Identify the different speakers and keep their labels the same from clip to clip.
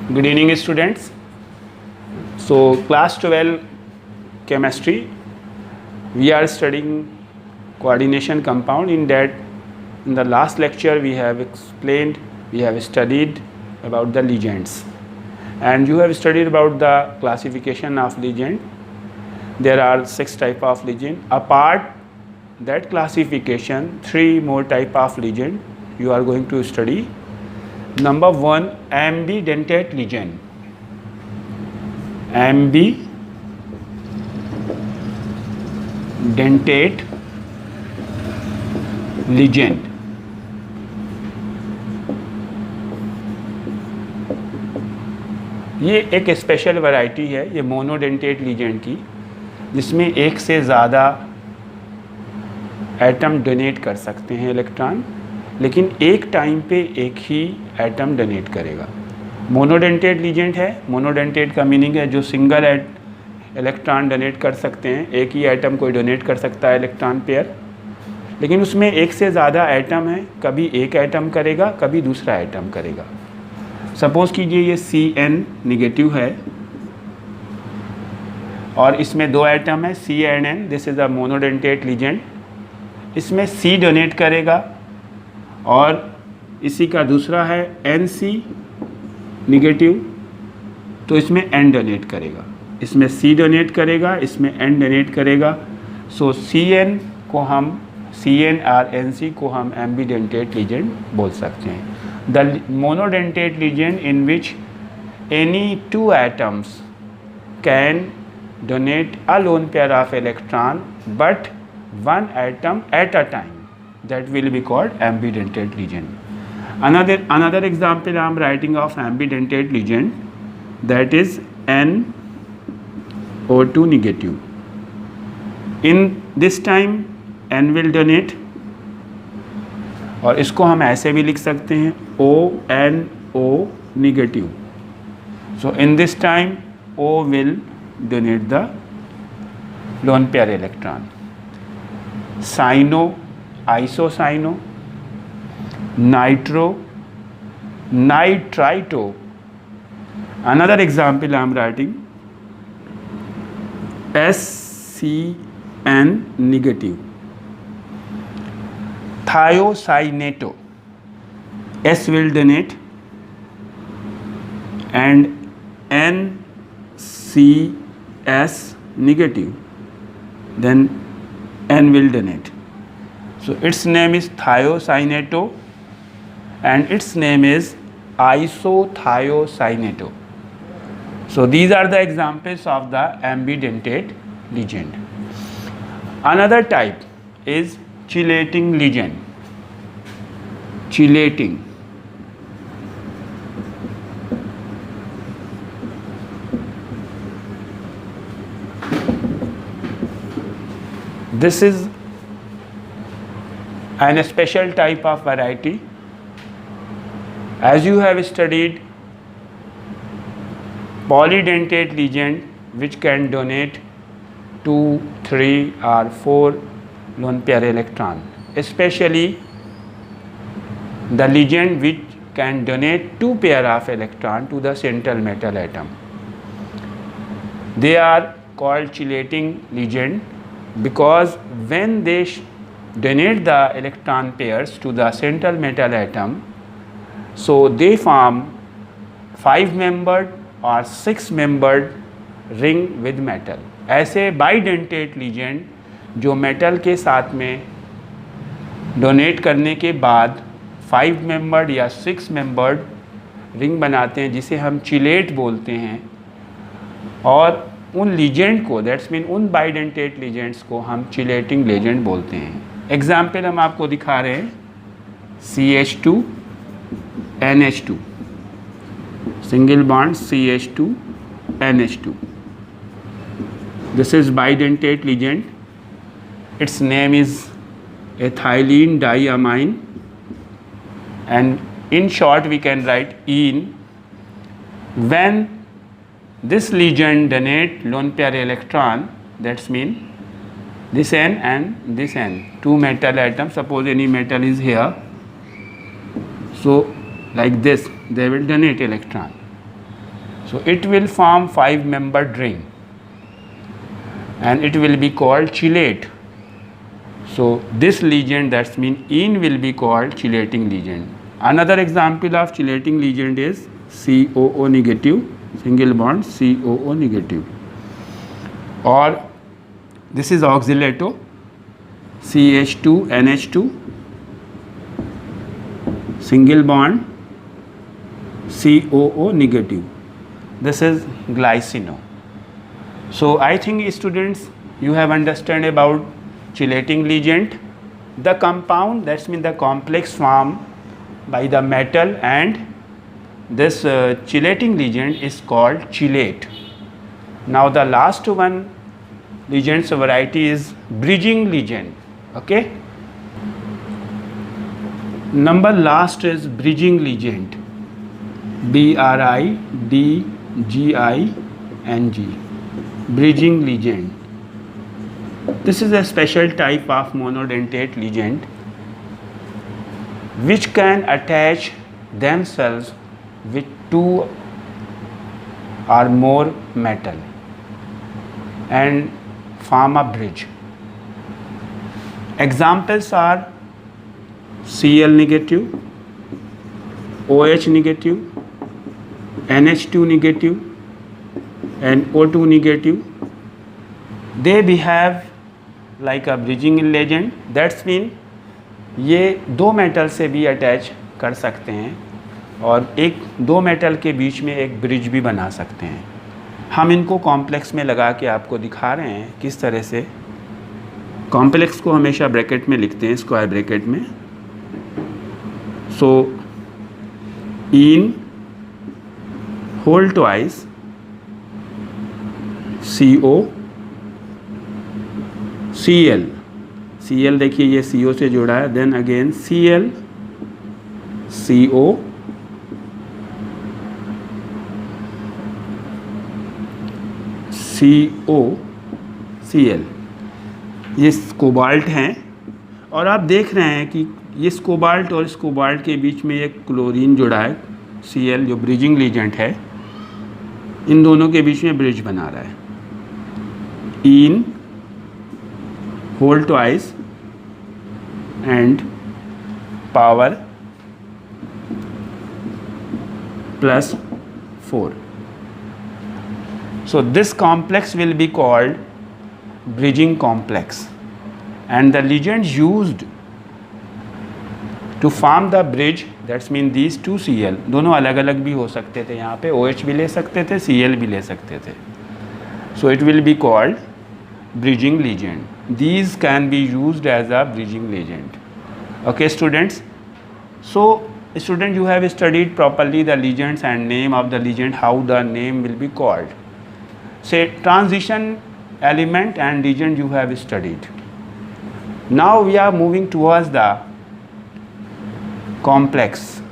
Speaker 1: Good evening, students. So, class 12 chemistry, we are studying coordination compound. In the last lecture, we have studied about the ligands, and you have studied about the classification of ligand. There are 6 type of ligand. Apart that classification, 3 more type of ligand you are going to study. Number 1, ambidentate ligand. Ambidentate ligand. ये एक special variety है, ये monodentate ligand की, जिसमें एक से ज़्यादा atom donate कर सकते हैं इलेक्ट्रॉन, लेकिन एक टाइम पे एक ही एटम डोनेट करेगा। मोनोडेंटेट लिगेंड है। मोनोडेंटेट का मीनिंग है जो सिंगल इलेक्ट्रॉन डोनेट कर सकते हैं, एक ही एटम कोई डोनेट कर सकता है इलेक्ट्रॉन पेयर, लेकिन उसमें एक से ज़्यादा एटम है, कभी एक एटम करेगा, कभी दूसरा एटम करेगा। सपोज़ कीजिए ये Cn निगेटिव है और इसमें 2 एटम है Cnn, this is a monodentate ligand. इसमें C डोनेट करेगा और इसी का दूसरा है Nc निगेटिव, तो इसमें N डोनेट करेगा। इसमें C डोनेट करेगा, इसमें N डोनेट करेगा। सो Cn और Nc को हम एम्बिडेंटेट लिगेंड बोल सकते हैं। The monodentate ligand in which any 2 atoms can donate a lone pair of electron but 1 atom at a time, that will be called ambidentate ligand. Another example I am writing of ambidentate ligand, that is NO2 negative. In this time N will donate, और इसको हम ऐसे भी लिख सकते हैं ONO negative. So in this time O will donate the lone pair electron. Cyano, isocyano, nitro, nitrito. Another example I am writing SCN negative. Thiocyanato, S will donate and NCS negative, then N will donate. So its name is thiocyanato and its name is isothiocyanato. So these are the examples of the ambidentate ligand. Another type is chelating ligand. Chelating. This is a special type of variety. As you have studied polydentate ligand, which can donate 2, 3 or 4 lone pair electron, especially the ligand which can donate 2 pair of electron to the central metal atom. They are called chelating ligand because when they donate the electron pairs to the central metal atom, so they form 5-membered or 6-membered ring with metal. ऐसे bidentate ligand जो metal के साथ में donate करने के बाद 5-membered या 6-membered ring बनाते हैं, जिसे हम चिलेट बोलते हैं, और उन लिगेंड को, दैट्स मीन उन बाइडेंटेट लिगेंड्स को हम चिलेटिंग लिगेंड बोलते हैं। एग्जाम्पल हम आपको दिखा रहे हैं CH2 NH2, single bond CH2 NH2. This is bidentate ligand. Its name is ethylene diamine, and in short we can write EN. When this ligand donate lone pair electron, that's mean this N and this N, 2 metal atoms, suppose any metal is here, so like this they will donate electron. So it will form 5-membered ring and it will be called chelate. So this ligand, that's mean ene, will be called chelating ligand. Another example of chelating ligand is COO negative, single bond COO negative. Or this is oxalato, CH2 NH2, single bond COO negative. This is glycino. So I think students, you have understand about chelating ligand. The compound, that's mean the complex formed by the metal and this chelating ligand is called chelate. Now the last one ligands variety is bridging ligand. Okay. Number last is bridging ligand. BRIDGING. Bridging ligand. This is a special type of monodentate ligand which can attach themselves with 2 or more metal and form a bridge. Examples are Cl negative, OH negative, NH2 negative and O2 negative. They behave like a bridging ligand. That's mean ये 2 metal से भी attach कर सकते हैं और 2 metal के बीच में एक ब्रिज भी बना सकते हैं. हम इनको कॉम्प्लेक्स में लगा के आपको दिखा रहे हैं किस तरह से. कॉम्प्लेक्स को हमेशा ब्रैकेट में लिखते हैं, स्क्वायर ब्रैकेट में. So in whole twice CO Cl. Cl देखिए ये CO से जुड़ा है. Then again Cl CO Cl. ये कोबाल्ट हैं और आप देख रहे हैं कि इस कोबाल्ट और इस कोबाल्ट के बीच में एक क्लोरीन जुड़ा है Cl, जो ब्रिजिंग लीजेंट है. इन दोनों के बीच में ब्रिज बना रहा है. In whole twice and power +4. So this complex will be called bridging complex, and the ligands used to form the bridge, that's mean these 2 Cl, दोनों अलग अलग भी हो सकते थे. यहाँ पे OH भी ले सकते थे, Cl भी ले सकते थे. So it will be called bridging ligand. These can be used as a bridging ligand. Okay students, so student, you have studied properly the ligands and name of the ligand, how the name will be called. Say transition element and ligand you have studied. Now we are moving towards the complex.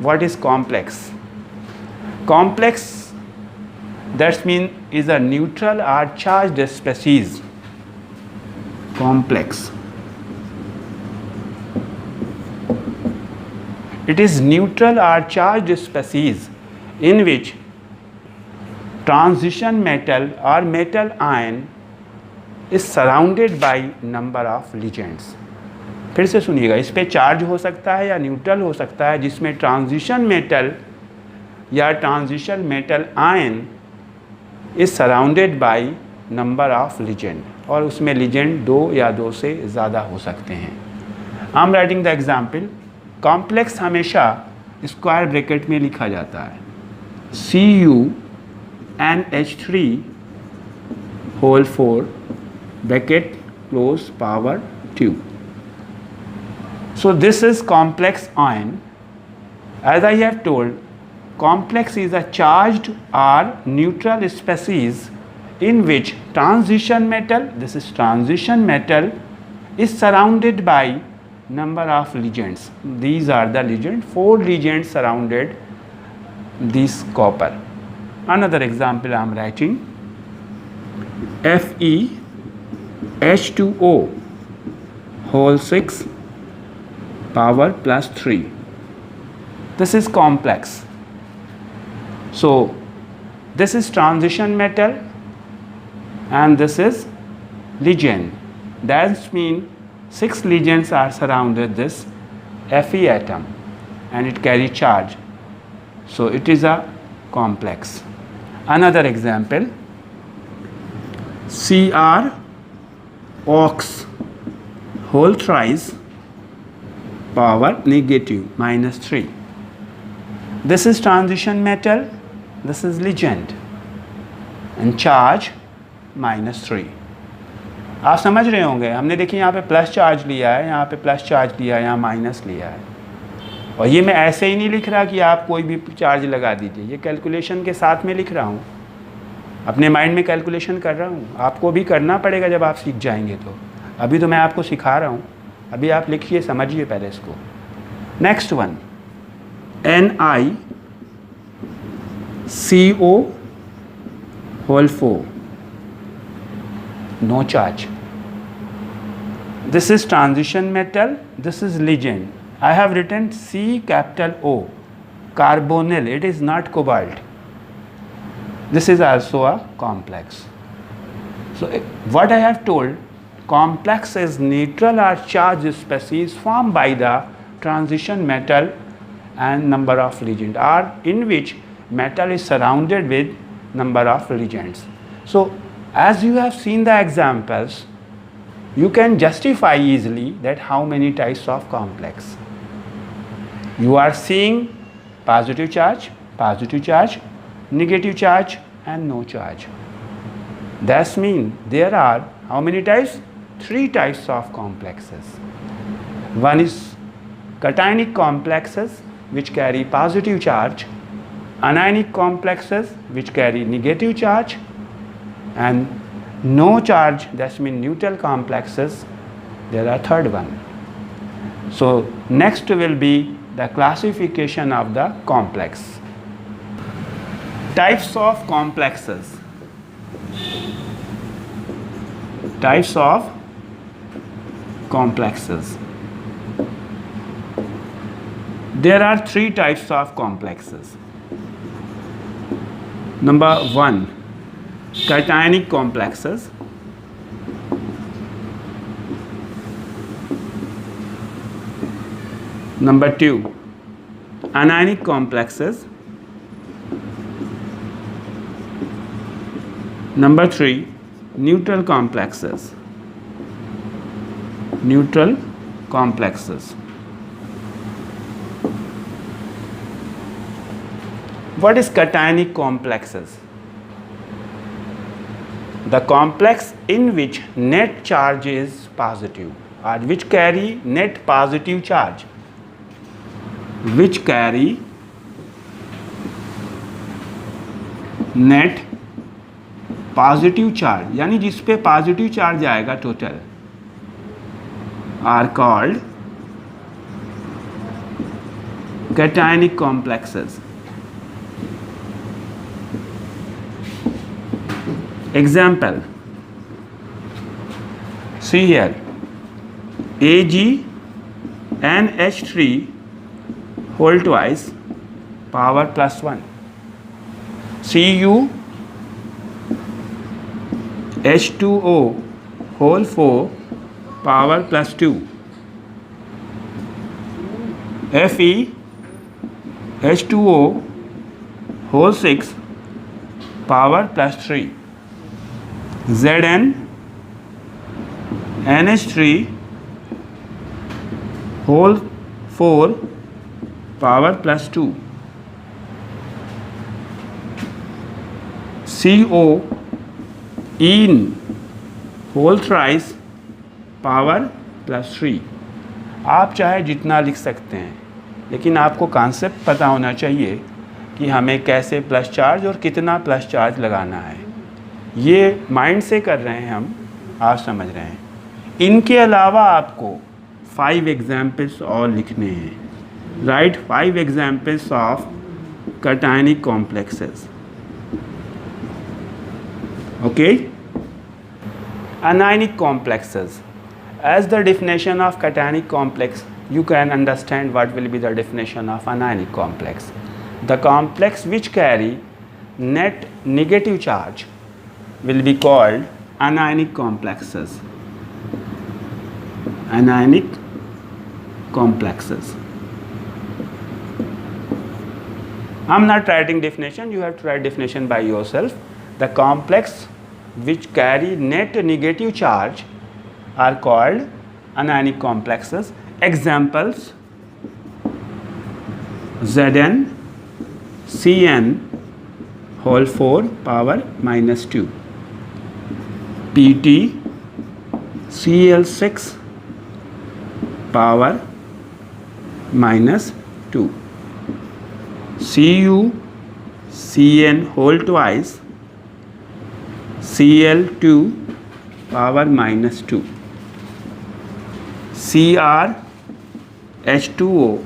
Speaker 1: What is complex? Complex, that means is a neutral or charged species. Complex. It is neutral or charged species in which transition metal or metal ion is surrounded by number of ligands. फिर से सुनिएगा, इस पे charge हो सकता है या neutral हो सकता है, जिसमें ट्रांजिशन मेटल या transition metal ion is surrounded by number of legend, और उसमें लिजेंड 2 या 2 से ज़्यादा हो सकते हैं. I am writing the example. Complex हमेशा स्क्वायर ब्रैकेट में लिखा जाता है. CuNH3 whole 4 bracket close power 2. So this is complex ion. As I have told, complex is a charged or neutral species in which transition metal, this is transition metal, is surrounded by number of ligands. These are the ligands. 4 ligands surrounded this copper. Another example I am writing. FeH2O whole 6 power +3. This is complex. So This is transition metal and this is legend. That means 6 legions are surrounded this Fe atom and it carries charge. So it is a complex. Another example, Cr ox whole thrice power negative -3. This is transition metal, this is legend and charge -3. आप समझ रहे होंगे, हमने देखिए यहाँ पे plus charge लिया है, यहाँ पे प्लस चार्ज लिया है, यहाँ माइनस लिया है। और ये मैं ऐसे ही नहीं लिख रहा कि आप कोई भी चार्ज लगा दीजिए, ये कैलकुलेशन के साथ में लिख रहा हूँ, अपने माइंड में कैलकुलेशन कर रहा हूँ। आपको भी करना पड़ेगा जब आप सीख जाएंगे तो। अभी तो मैं आपको सिखा रहा हूँ, अभी आप लिखिए, समझिए पहले इसको। Next one, NiCO whole 4, no charge. This is transition metal, this is legend. I have written C capital O, carbonyl, it is not cobalt. This is also a complex. So what I have told, complex is neutral or charged species formed by the transition metal and number of legend, or in which metal is surrounded with number of legends. So as you have seen the examples, you can justify easily that how many types of complex. You are seeing positive charge, negative charge and no charge. That means there are how many types? 3 types of complexes. One is cationic complexes which carry positive charge, anionic complexes which carry negative charge, and no charge, that means neutral complexes. There are third one. So next will be the classification of the complex. Types of complexes. Types of complexes. There are 3 types of complexes. Number 1, cationic complexes. Number 2, anionic complexes. Number 3, neutral complexes. Neutral complexes. What is cationic complexes? The complex in which net charge is positive, or which carry net positive charge. Which carry net positive charge, यानी जिस पे positive charge आएगा total, are called cationic complexes. Example, see here, AgNH3 whole twice power +1, CuH2O whole 4 power +2, FeH2O whole 6 power +3, ZnNH3 whole 4 power +2, COEn whole thrice power +3. आप चाहे जितना लिख सकते हैं, लेकिन आपको कॉन्सेप्ट पता होना चाहिए कि हमें कैसे प्लस चार्ज और कितना प्लस चार्ज लगाना है। ये माइंड से कर रहे हैं हम, आप समझ रहे हैं। इनके अलावा आपको 5 एग्जाम्पल्स और लिखने हैं। Write 5 examples of cationic complexes. Okay? Anionic complexes. As the definition of cationic complex, you can understand what will be the definition of anionic complex. The complex which carry net negative charge will be called anionic complexes. Anionic complexes. I'm not writing definition, you have to write definition by yourself. The complex which carry net negative charge are called anionic complexes. Examples: Zn Cn whole 4 power minus 2, Pt Cl6 power minus 2, Cu Cn whole twice Cl2 power minus 2, Cr H2O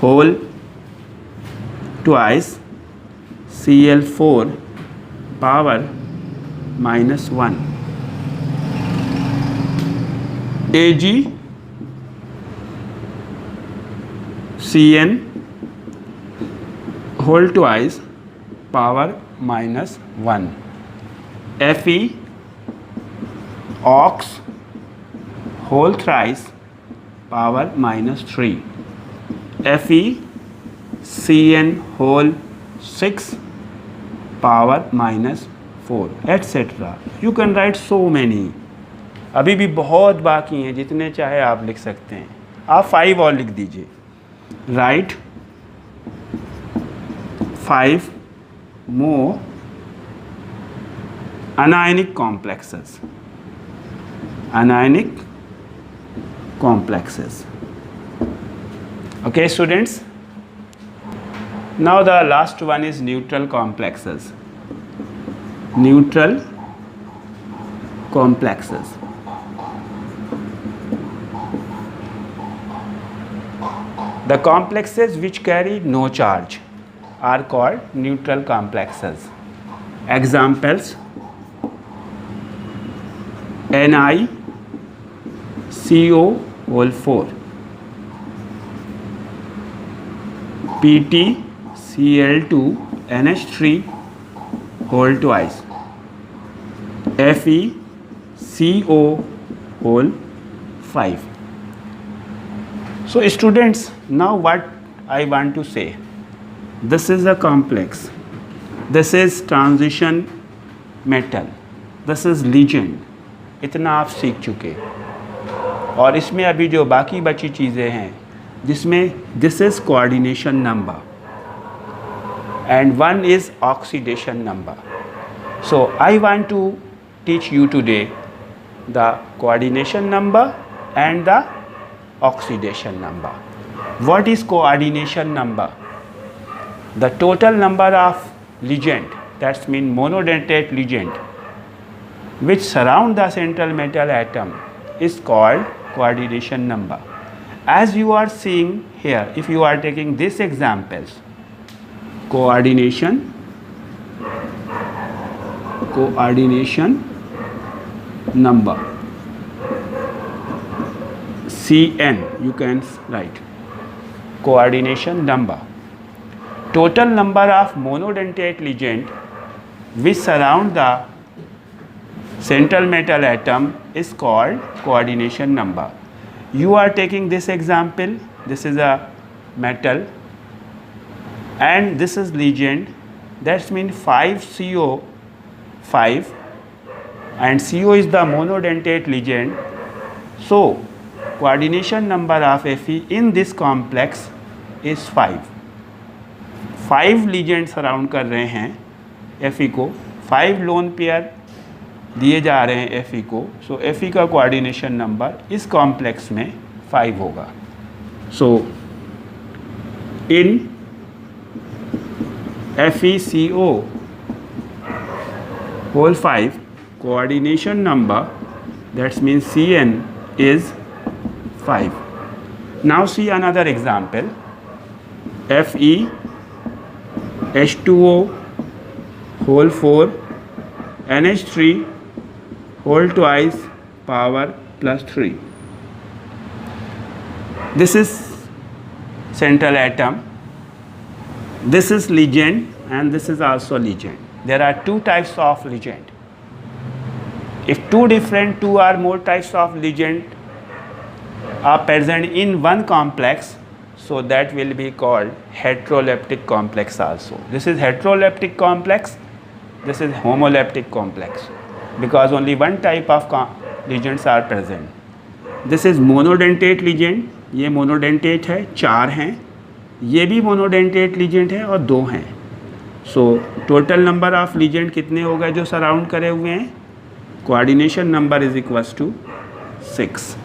Speaker 1: whole twice Cl4 power minus 1, Ag Cn whole twice power minus 1, Fe ox whole thrice power minus 3, Fe Cn whole 6 power minus 4, etc. You can write so many. अभी भी बहुत बाकी हैं, जितने चाहे आप लिख सकते हैं. आप 5 और लिख दीजिए. Write 5 more anionic complexes. Anionic complexes. Okay, students. Now the last one is neutral complexes. Neutral complexes. The complexes which carry no charge are called neutral complexes. Examples: NiCO whole 4, PtCl2 NH3 whole twice, FeCO whole 5. So students, now what I want to say, this is a complex, this is transition metal, this is legend. इतना आप सीख चुके, और इसमें अभी जो बाकी बची चीज़ें हैं, जिसमें this is coordination number and one is oxidation number. So I want to teach you today the coordination number and the oxidation number. What is coordination number? The total number of ligand, that means monodentate ligand, which surround the central metal atom is called coordination number. As you are seeing here, if you are taking these examples, coordination number, Cn, you can write coordination number. Total number of monodentate ligand which surround the central metal atom is called coordination number. You are taking this example, this is a metal and this is ligand, that means 5CO5 and CO is the monodentate ligand. So coordination number of Fe in this complex is 5. 5 ligand surround कर रहे हैं Fe को, 5 lone pair दिए जा रहे हैं Fe को. सो Fe का कोऑर्डिनेशन नंबर इस कॉम्प्लेक्स में 5 होगा. सो इन FeCO whole 5 coordination number, that means Cn is 5. Now see another example. Fe H2O whole 4 NH3 whole twice power plus 3. This is central atom This is ligand and this is also ligand. There are two types of ligand. If two or more types of ligand are present in one complex, so that will be called heteroleptic complex also. This is heteroleptic complex, this is homoleptic complex, because only one type of ligands are present. This is monodentate ligand, ये monodentate है, 4 हैं, ये भी monodentate ligand है और 2 हैं. So total number of ligand कितने हो गए जो सराउंड करे हुए हैं? Coordination number is equals to 6,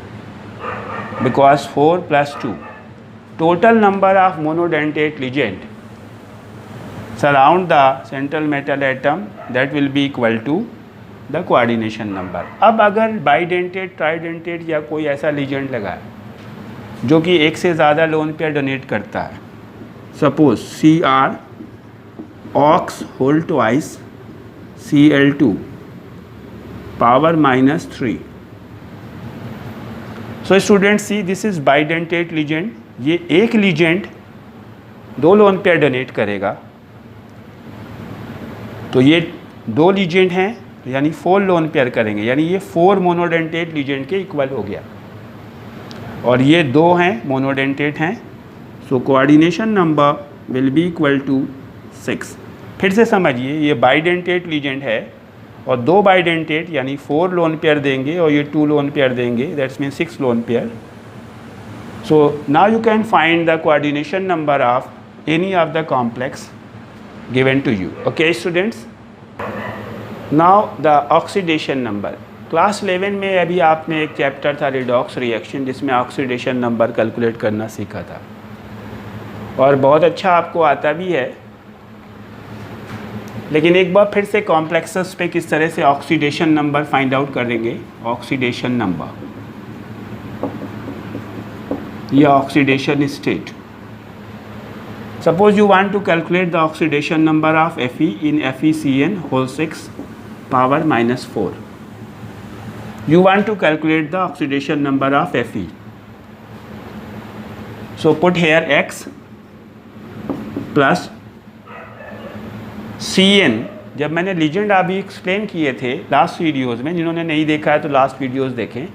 Speaker 1: because 4 plus 2. Total number of monodentate ligand surround the central metal atom, that will be equal to the coordination number. अब अगर bidentate, tridentate या कोई ऐसा ligand लगा है जो कि एक से ज़्यादा लोन पेयर डोनेट करता है, suppose Cr ox whole twice Cl2 power minus 3. So students see, this is bidentate ligand. ये एक ligand 2 लोन पेयर डोनेट करेगा, तो ये 2 ligand हैं, यानी 4 लोन पेयर करेंगे, यानी ये 4 मोनोडेंटेट ligand के इक्वल हो गया, और ये 2 हैं मोनोडेंटेट हैं. So coordination number will be equal to 6. फिर से समझिए, ये बाइडेंटेट ligand है और 2 बाइडेंटेट यानी 4 लोन पेयर देंगे और ये 2 लोन पेयर देंगे, that's mean 6 lone pair. So now you can find the coordination number of any of the complex given to you. Okay students, now the oxidation number. Class 11 में अभी आपने एक chapter था redox reaction, जिसमें oxidation number calculate करना सीखा था और बहुत अच्छा आपको आता भी है. लेकिन एक बार फिर से कॉम्प्लेक्सेस पे किस तरह से ऑक्सीडेशन नंबर फाइंड आउट करेंगे. ऑक्सीडेशन नंबर या oxidation state. Suppose you want to calculate the oxidation number of Fe in FeCN whole 6 power minus 4. You want to calculate the oxidation number of Fe. So put here X plus Cn. जब मैंने legend अभी explain किए थे last videos में, जिन्होंने नहीं देखा है तो लास्ट वीडियोज़ देखें,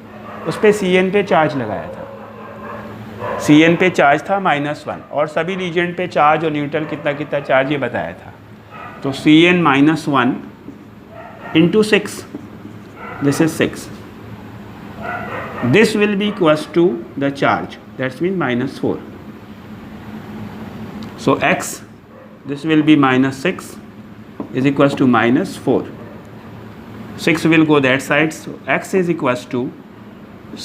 Speaker 1: उस पर Cn पे चार्ज लगाया था. Cn पे चार्ज था -1 और सभी लीजेंड पे चार्ज और न्यूट्रल कितना कितना चार्ज ये बताया था. तो Cn -1 into 6, this is 6. This will be equals to the charge, that's mean -4. So X, this will be -6 is equals to -4. 6 will go that side, so X is equals to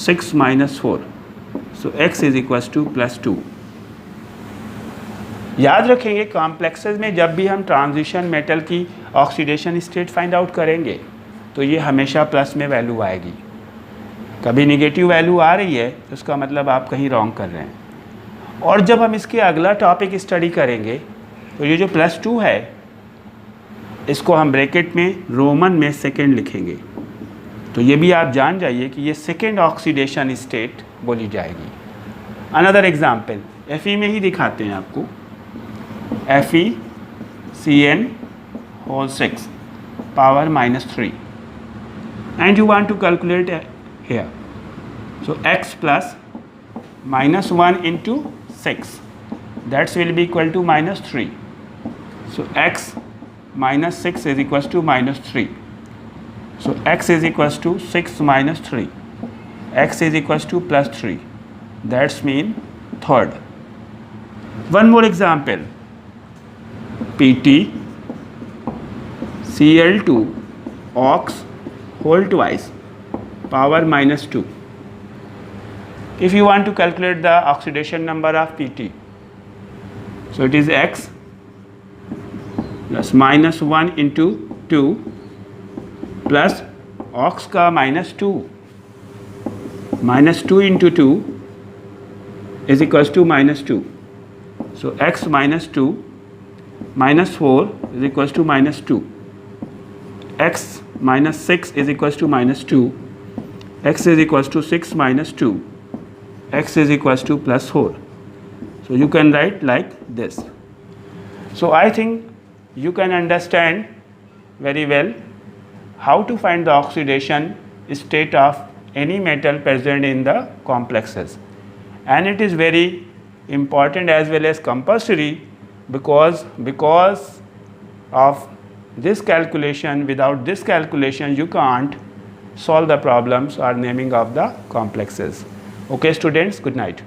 Speaker 1: 6 minus 4. So X is equals to +2. याद रखेंगे complexes में जब भी हम transition metal की oxidation state find out करेंगे तो ये हमेशा प्लस में वैल्यू आएगी. कभी निगेटिव वैल्यू आ रही है तो उसका मतलब आप कहीं रॉन्ग कर रहे हैं. और जब हम इसके अगला टॉपिक स्टडी करेंगे तो ये जो +2 है इसको हम ब्रैकेट में रोमन में सेकेंड लिखेंगे. तो ये भी आप जान जाइए कि ये सेकेंड ऑक्सीडेशन स्टेट बोली जाएगी. अनदर एग्जाम्पल Fe में ही दिखाते हैं आपको. FeCN whole 6 power -3 and you want to calculate here. So X plus -1 into 6, that will be equal to -3. So X minus 6 is equals to -3. So X is equals to 6 minus 3. X is equals to +3. That's mean third. One more example. Pt Cl2 ox whole twice power -2. If you want to calculate the oxidation number of Pt, so it is X plus -1 into 2 plus ox का -2. -2 into 2 is equals to -2. So X -2 -4 is equals to -2. X minus 6 is equals to -2. X is equals to 6 minus 2. X is equals to +4. So you can write like this. So I think you can understand very well how to find the oxidation state of any metal present in the complexes, and it is very important as well as compulsory, because of this calculation. Without this calculation you can't solve the problems or naming of the complexes. Okay students, good night.